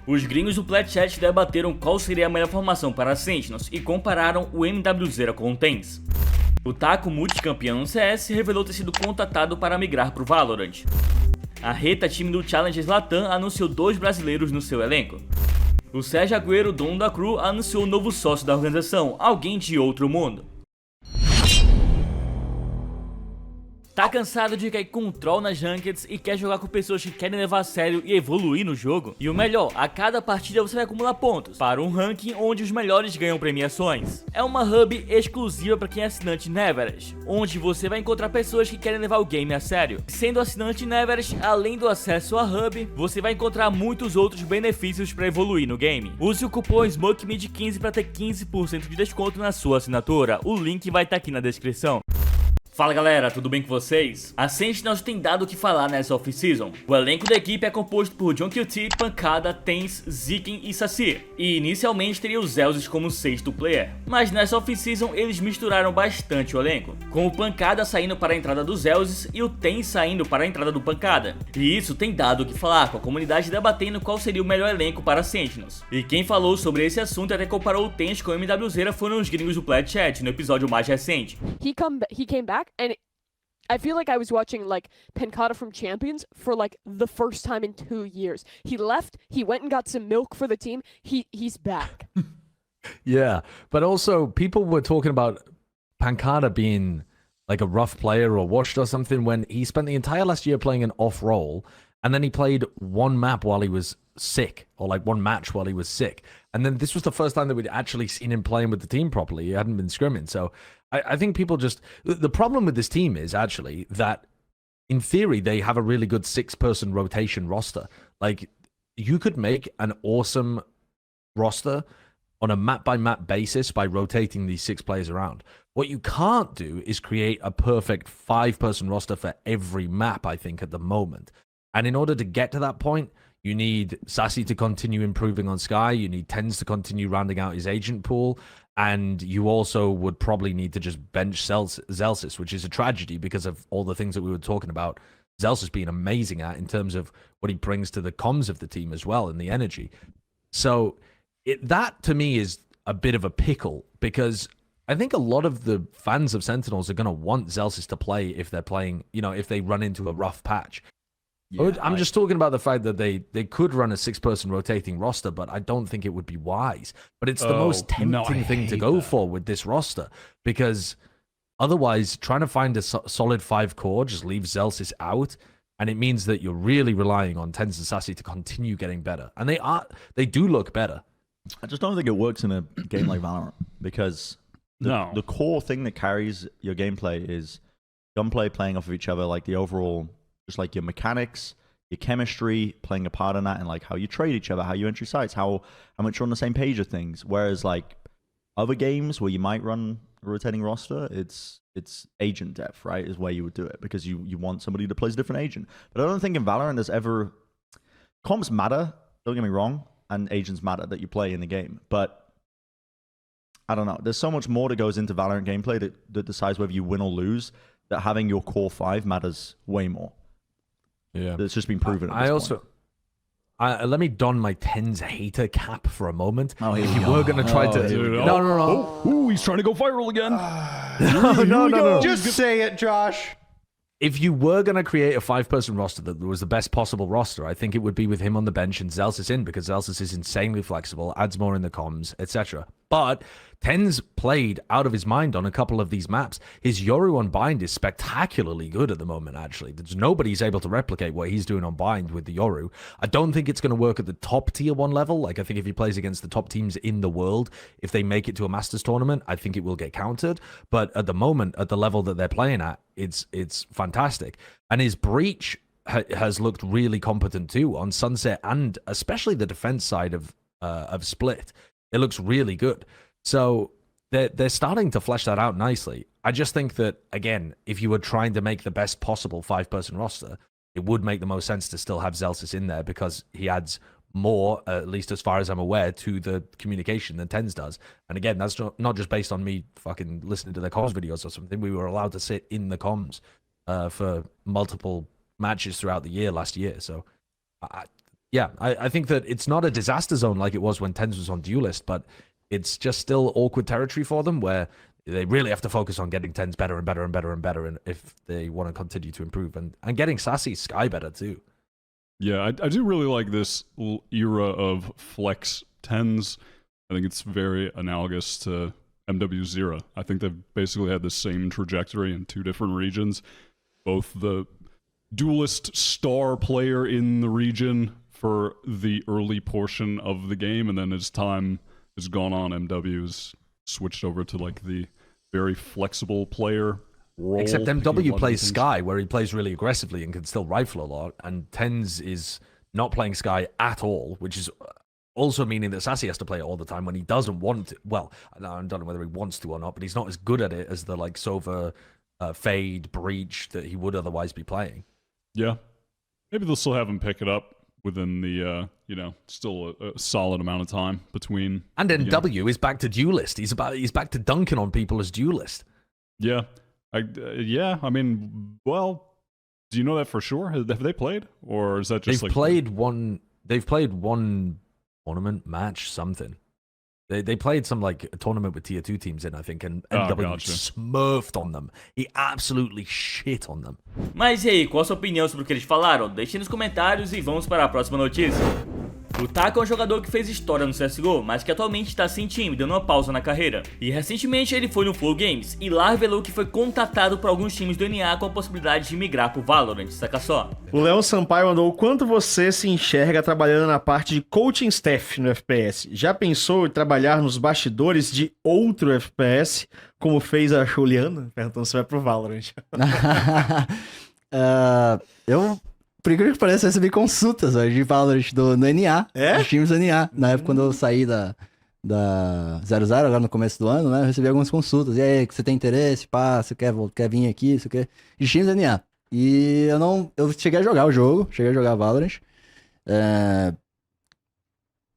Os gringos do Plat Chat debateram qual seria a melhor formação para Sentinels e compararam o MWZERA com o TENZ. O Taco, multicampeão no CS, revelou ter sido contatado para migrar para o Valorant. A Reta, time do Challengers Latam, anunciou 2 brasileiros no seu elenco. O Sérgio Agüero, dono da crew, anunciou um novo sócio da organização, alguém de outro mundo. Tá cansado de cair com troll nas rankeds e quer jogar com pessoas que querem levar a sério e evoluir no jogo? E o melhor, a cada partida você vai acumular pontos para um ranking onde os melhores ganham premiações. É uma hub exclusiva para quem é assinante Neverest, onde você vai encontrar pessoas que querem levar o game a sério. Sendo assinante Neverest, além do acesso à hub, você vai encontrar muitos outros benefícios para evoluir no game. Use o cupom SMOKEMID15 para ter 15% de desconto na sua assinatura. O link vai estar aqui na descrição. Fala galera, tudo bem com vocês? A Sentinels tem dado o que falar nessa off-season. O elenco da equipe é composto por John QT, Pancada, TENZ, Ziken e Saci. E inicialmente teria os Zelzes como 6º player. Mas nessa off-season eles misturaram bastante o elenco, com o Pancada saindo para a entrada dos Zelzes e o TENZ saindo para a entrada do Pancada. E isso tem dado o que falar, com a comunidade debatendo qual seria o melhor elenco para Sentinels. E quem falou sobre esse assunto e até comparou o TENZ com o MWZERA foram os gringos do Plat Chat no episódio mais recente. He came back and I feel like I was watching like Pancada from Champions for like the first time in 2 years. He left, he went and got some milk for the team. He's back. Yeah, but also people were talking about Pancada being like a rough player or washed or something when he spent the entire last year playing an off role, and then he played one map while he was sick, or like one match while he was sick. And then this was the first time that we'd actually seen him playing with the team properly. He hadn't been scrimming. So I think people just... The problem with this team is actually that, in theory, they have a really good 6-person rotation roster. Like, you could make an awesome roster on a map-by-map basis by rotating these 6 players around. What you can't do is create a perfect 5-person roster for every map, I think, at the moment. And in order to get to that point, you need Sassy to continue improving on Sky. You need TENZ to continue rounding out his agent pool. And you also would probably need to just bench Zelsis, which is a tragedy because of all the things that we were talking about. Zelsis being amazing at in terms of what he brings to the comms of the team as well and the energy. So that, to me, is a bit of a pickle because I think a lot of the fans of Sentinels are going to want Zelsis to play if they're playing, you know, if they run into a rough patch. Yeah, I'm just talking about the fact that they could run a 6-person rotating roster, but I don't think it would be wise. But it's the most tempting thing to go for with this roster, because otherwise trying to find a solid 5 core just leaves Zelsis out, and it means that you're really relying on TENZ and Sassy to continue getting better. And they do look better. I just don't think it works in a game like Valorant, because the core thing that carries your gameplay is gunplay, playing off of each other, like the overall... Just like your mechanics, your chemistry, playing a part in that, and like how you trade each other, how you entry sites, how much you're on the same page of things. Whereas like other games where you might run a rotating roster, it's agent depth, right? Is where you would do it because you want somebody to play a different agent. But I don't think in Valorant there's ever comps matter. Don't get me wrong, and agents matter that you play in the game. But I don't know. There's so much more that goes into Valorant gameplay that decides whether you win or lose. That having your core 5 matters way more. Yeah, it's just been proven. Let me don my TENZ hater cap for a moment. Oh, if you were going to try to... No. Oh, he's trying to go viral again. No. Just say it, Josh. If you were going to create a 5-person roster that was the best possible roster, I think it would be with him on the bench and Zelsis in, because Zelsis is insanely flexible, adds more in the comms, etc. But TENZ played out of his mind on a couple of these maps. His Yoru on Bind is spectacularly good at the moment, actually. There's nobody's able to replicate what he's doing on Bind with the Yoru. I don't think it's going to work at the top tier 1 level. Like, I think if he plays against the top teams in the world, if they make it to a Masters tournament, I think it will get countered. But at the moment, at the level that they're playing at, it's fantastic. And his Breach has looked really competent too on Sunset, and especially the defense side of Split. It looks really good. So they're starting to flesh that out nicely. I just think that, again, if you were trying to make the best possible 5-person roster, it would make the most sense to still have Zelsis in there because he adds more, at least as far as I'm aware, to the communication than TENZ does. And again, that's not just based on me fucking listening to their comms videos or something. We were allowed to sit in the comms for multiple matches throughout the year last year. So, Yeah, I think that it's not a disaster zone like it was when TENZ was on Duelist, but it's just still awkward territory for them where they really have to focus on getting TENZ better and better and better and better, and if they want to continue to improve, and getting Sassy Sky better too. Yeah, I do really like this era of flex TENZ. I think it's very analogous to MWZERA. I think they've basically had the same trajectory in 2 different regions. Both the duelist star player in the region for the early portion of the game, and then as time has gone on, MW's switched over to like the very flexible player role. Except MW plays Sky, where he plays really aggressively and can still rifle a lot, and TENZ is not playing Sky at all, which is also meaning that Sassy has to play it all the time when he doesn't want to. Well, I don't know whether he wants to or not, but he's not as good at it as the like Sova, Fade, Breach that he would otherwise be playing. Yeah. Maybe they'll still have him pick it up within the, still a solid amount of time between. And then W is back to Duelist. He's back to dunking on people as Duelist. Yeah. I mean, well, do you know that for sure? Have they played? Or is that just They've played one tournament, match, something. They played some like a tournament with tier 2 teams in, I think, and MW smurfed on them. He absolutely shit on them. Mas e aí, qual a sua opinião sobre o que eles falaram? Deixe nos comentários e vamos para a próxima notícia. O Taco é um jogador que fez história no CSGO, mas que atualmente está sem time, dando uma pausa na carreira. E recentemente ele foi no Flow Games, e lá revelou que foi contatado por alguns times do NA com a possibilidade de migrar pro Valorant, saca só. O Léo Sampaio mandou: o quanto você se enxerga trabalhando na parte de coaching staff no FPS? Já pensou em trabalhar nos bastidores de outro FPS, como fez a Juliana? Perguntando se vai pro Valorant. Por incrível que pareça, eu recebi consultas de Valorant no NA, dos times do NA. Na época, quando eu saí da 00, agora no começo do ano, né, eu recebi algumas consultas. E aí, você tem interesse? Pá, você quer vir aqui? Você quer... De times do NA. E eu cheguei a jogar o jogo, cheguei a jogar Valorant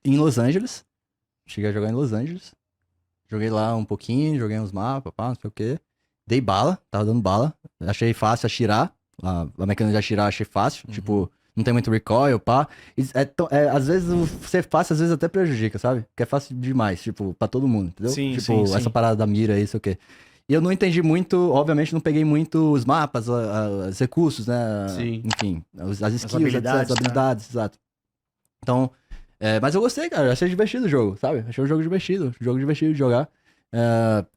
em Los Angeles. Cheguei a jogar em Los Angeles. Joguei lá um pouquinho, joguei uns mapas, pá, não sei o quê. Dei bala, tava dando bala. Achei fácil atirar. A mecânica de atirar achei fácil, tipo, não tem muito recoil, pá. Às vezes ser fácil, às vezes até prejudica, sabe? Porque é fácil demais, tipo, pra todo mundo, entendeu? Sim, tipo, sim. Essa parada da mira, isso o quê. E eu não entendi muito, obviamente não peguei muito os mapas, os recursos, né? Sim. Enfim, as skills, habilidades, as habilidades, exato. Então, mas eu gostei, cara, achei divertido o jogo, sabe? Achei um jogo divertido de jogar.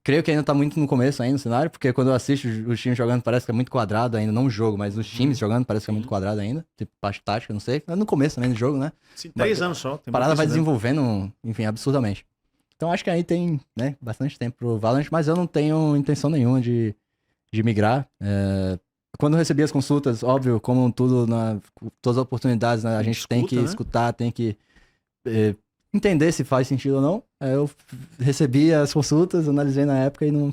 Creio que ainda tá muito no começo ainda o cenário, porque quando eu assisto os times jogando parece que é muito quadrado ainda, não o jogo, mas os times jogando parece que é muito quadrado ainda, tipo parte tática, não sei, é no começo também do jogo, né? Sim, 3 anos só. A parada vai desenvolvendo, enfim, absurdamente. Então acho que aí tem, né, bastante tempo pro Valorant, mas eu não tenho intenção nenhuma de migrar. Quando eu recebi as consultas, óbvio, como tudo, todas as oportunidades, né, a gente tem que escutar, tem que entender se faz sentido ou não. Eu recebi as consultas, analisei na época e não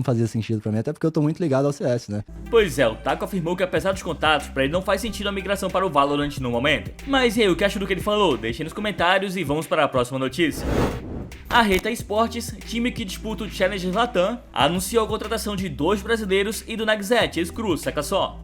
fazia sentido pra mim, até porque eu tô muito ligado ao CS, né? Pois é, o Taco afirmou que apesar dos contatos, pra ele não faz sentido a migração para o Valorant no momento. Mas e aí, o que acha do que ele falou? Deixe nos comentários e vamos para a próxima notícia. A Reta Esportes, time que disputa o Challenger Latam, anunciou a contratação de 2 brasileiros e do MWZERA, ex-Cruz, saca só.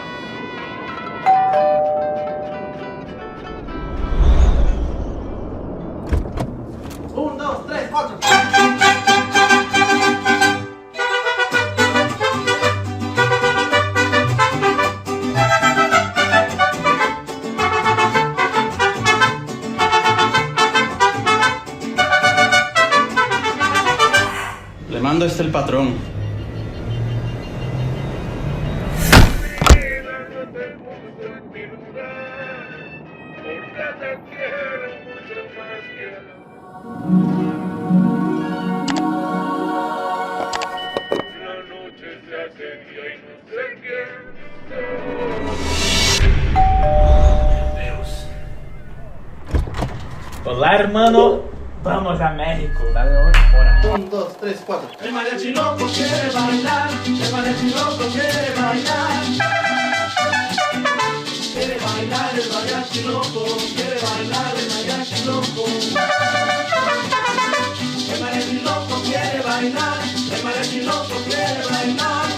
Le mando el patrón. Olá, hermano. Vamos a México. Dale, bora. 1, 2, 3, 4. El mariachi loco quiere bailar. El mariachi loco quiere bailar. Quiere bailar el mariachi loco. Quiere bailar el mariachi loco. El mariachi loco quiere bailar. El mariachi loco quiere bailar.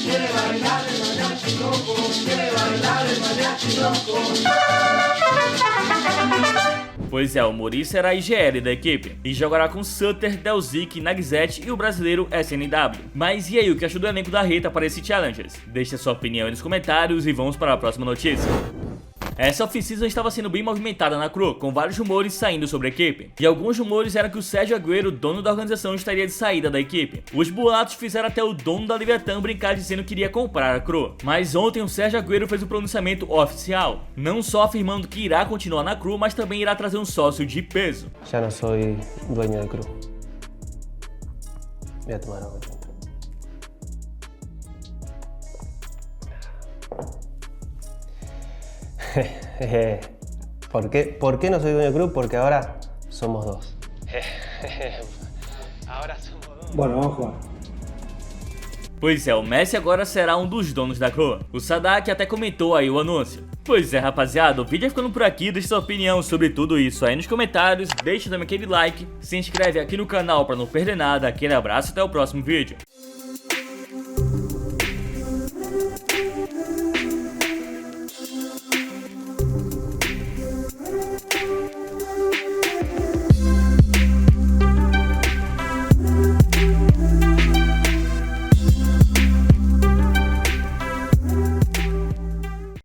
Quiere bailar el mariachi loco. Quiere bailar el mariachi. Pois é, o MURIZZZ será a IGL da equipe e jogará com Sutter, Delzik, Nagzet e o brasileiro SNW. Mas e aí, o que achou do elenco da Reta para esse Challengers? Deixe a sua opinião aí nos comentários e vamos para a próxima notícia. Essa off-season estava sendo bem movimentada na CRO, com vários rumores saindo sobre a equipe. E alguns rumores eram que o Sérgio Agüero, dono da organização, estaria de saída da equipe. Os boatos fizeram até o dono da Leviathan brincar dizendo que iria comprar a CRO. Mas ontem o Sérgio Agüero fez um pronunciamento oficial, não só afirmando que irá continuar na CRO, mas também irá trazer um sócio de peso. Já não sou dueño da CRO. Voy a tomar agua. ¿Por qué no soy dueño del club? Porque ahora somos dos. Ahora somos dos. Bueno, vamos a jugar. Pois é, o Messi agora será um dos donos da CRO. O Sadak até comentou aí o anúncio. Pois é, rapaziada, o vídeo vai ficando por aqui. Deixe sua opinião sobre tudo isso aí nos comentários. Deixa também aquele like, se inscreve aqui no canal para não perder nada. Aquele abraço e até o próximo vídeo.